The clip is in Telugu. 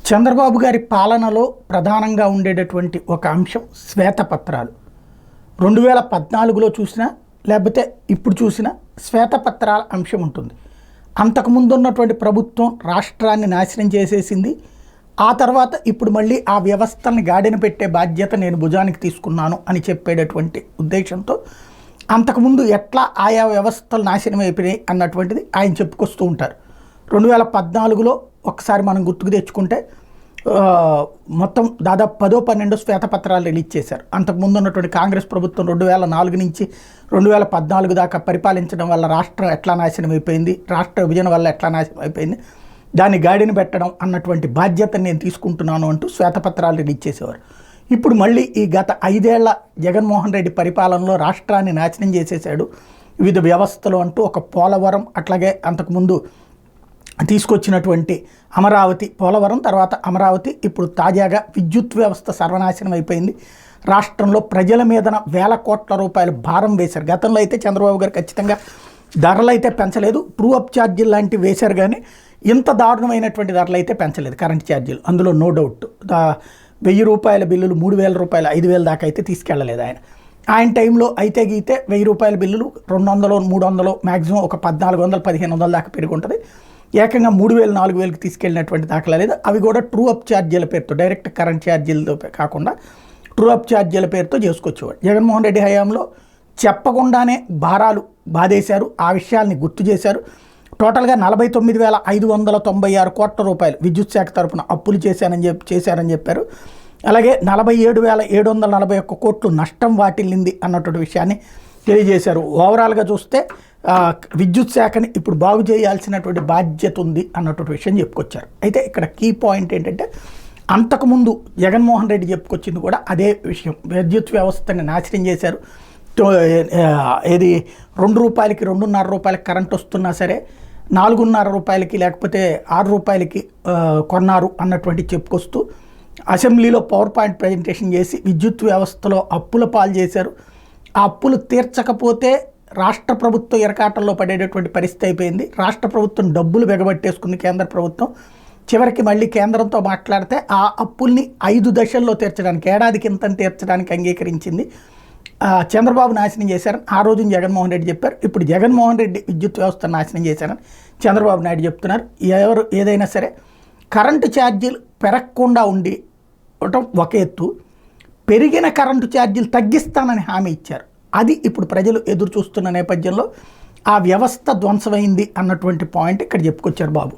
చంద్రబాబు గారి పాలనలో ప్రధానంగా ఉండేటటువంటి ఒక అంశం శ్వేతపత్రాలు. 2014లో చూసినా లేకపోతే ఇప్పుడు చూసినా శ్వేతపత్రాల అంశం ఉంటుంది. అంతకుముందు ఉన్నటువంటి ప్రభుత్వం రాష్ట్రాన్ని నాశనం చేసేసింది. ఆ తర్వాత ఇప్పుడు మళ్ళీ ఆ వ్యవస్థల్ని గాడిన పెట్టే బాధ్యత నేను భుజానికి తీసుకున్నాను అని చెప్పేటటువంటి ఉద్దేశంతో అంతకుముందు ఎట్లా ఆయా వ్యవస్థలు నాశనం అయిపోయినాయి అన్నటువంటిది ఆయన చెప్పుకొస్తూ ఉంటారు. 2014లో ఒకసారి మనం గుర్తుకు తెచ్చుకుంటే మొత్తం దాదాపు 10-12 శ్వేతపత్రాలు రిలీజ్ చేశారు. అంతకుముందు ఉన్నటువంటి కాంగ్రెస్ ప్రభుత్వం 2004 నుంచి 2014 దాకా పరిపాలించడం వల్ల రాష్ట్రం ఎట్లా నాశనం అయిపోయింది, రాష్ట్ర విభజన వల్ల ఎట్లా నాశనం అయిపోయింది, దాన్ని గాడిని పెట్టడం అన్నటువంటి బాధ్యతను నేను తీసుకుంటున్నాను అంటూ శ్వేతపత్రాలు రిలీజ్ చేసేవారు. ఇప్పుడు మళ్ళీ ఈ గత 5 ఏళ్ల జగన్మోహన్ రెడ్డి పరిపాలనలో రాష్ట్రాన్ని నాశనం చేసేసాడు వివిధ వ్యవస్థలు అంటూ ఒక పోలవరం, అట్లాగే అంతకుముందు తీసుకొచ్చినటువంటి అమరావతి, పోలవరం తర్వాత అమరావతి, ఇప్పుడు తాజాగా విద్యుత్ వ్యవస్థ సర్వనాశనం అయిపోయింది. రాష్ట్రంలో ప్రజల మీదన వేల కోట్ల రూపాయలు భారం వేశారు. గతంలో అయితే చంద్రబాబు గారు ఖచ్చితంగా ధరలు అయితే పెంచలేదు, ట్రూ అప్ ఛార్జీలు లాంటివి వేశారు, కానీ ఇంత దారుణమైనటువంటి ధరలు అయితే పెంచలేదు. కరెంట్ ఛార్జీలు అందులో నో డౌట్. 1000 రూపాయల బిల్లులు 3000 రూపాయలు 5000 దాకా అయితే తీసుకెళ్ళలేదు ఆయన టైంలో. అయితే గీతే 1000 రూపాయల బిల్లులు 200 300 మ్యాక్సిమం ఒక 1400 1500 దాకా పెరిగి ఉంటుంది. ఏకంగా 3000 4000కి తీసుకెళ్ళినటువంటి దాఖలా లేదు. అవి కూడా ట్రూ అప్ ఛార్జీల పేరుతో, డైరెక్ట్ కరెంట్ ఛార్జీలతో కాకుండా ట్రూ అప్ ఛార్జీల పేరుతో చేసుకొచ్చేవాడు. జగన్మోహన్ రెడ్డి హయాంలో చెప్పకుండానే భారాలు బాధేశారు, ఆ విషయాల్ని గుర్తు చేశారు. టోటల్గా 49,596 కోట్ల రూపాయలు విద్యుత్ శాఖ తరఫున అప్పులు చేశారని చెప్పారు. అలాగే 47,741 కోట్లు నష్టం వాటిల్లింది అన్నటువంటి విషయాన్ని తెలియజేశారు. ఓవరాల్గా చూస్తే విద్యుత్ శాఖని ఇప్పుడు బాగు చేయాల్సినటువంటి బాధ్యత ఉంది అన్నటువంటి విషయం చెప్పుకొచ్చారు. అయితే ఇక్కడ కీ పాయింట్ ఏంటంటే అంతకుముందు జగన్మోహన్ రెడ్డి చెప్పుకొచ్చింది కూడా అదే విషయం. విద్యుత్ వ్యవస్థని నాశనం చేశారు. ఏది 2 రూపాయలకి 2.5 రూపాయలకి కరెంట్ వస్తున్నా సరే 4.5 రూపాయలకి లేకపోతే 6 రూపాయలకి కొన్నారు అన్నటువంటి చెప్పుకొస్తూ అసెంబ్లీలో పవర్ పాయింట్ ప్రజెంటేషన్ చేసి విద్యుత్ వ్యవస్థలో అప్పుల పాలు చేశారు. ఆ అప్పులు తీర్చకపోతే రాష్ట్ర ప్రభుత్వం ఇరకాటంలో పడేటటువంటి పరిస్థితి అయిపోయింది. రాష్ట్ర ప్రభుత్వం డబ్బులు బెగబట్టేసుకుంది కేంద్ర ప్రభుత్వం. చివరికి మళ్ళీ కేంద్రంతో మాట్లాడితే ఆ అప్పుల్ని 5 దశల్లో తీర్చడానికి, ఏడాదికి ఇంత తీర్చడానికి అంగీకరించింది. చంద్రబాబు నాశనం చేశారని ఆ రోజున జగన్మోహన్ రెడ్డి చెప్పారు. ఇప్పుడు జగన్మోహన్ రెడ్డి విద్యుత్ వ్యవస్థను నాశనం చేశారని చంద్రబాబు నాయుడు చెప్తున్నారు. ఎవరు ఏదైనా సరే కరెంటు ఛార్జీలు పెరగకుండా ఉండి ఒక ఎత్తు, పెరిగిన కరెంటు ఛార్జీలు తగ్గిస్తానని హామీ ఇచ్చారు. అది ఇప్పుడు ప్రజలు ఎదురు చూస్తున్న నేపథ్యంలో ఆ వ్యవస్థ ధ్వంసమైంది అన్నటువంటి పాయింట్ ఇక్కడ చెప్పుకొచ్చారు బాబు.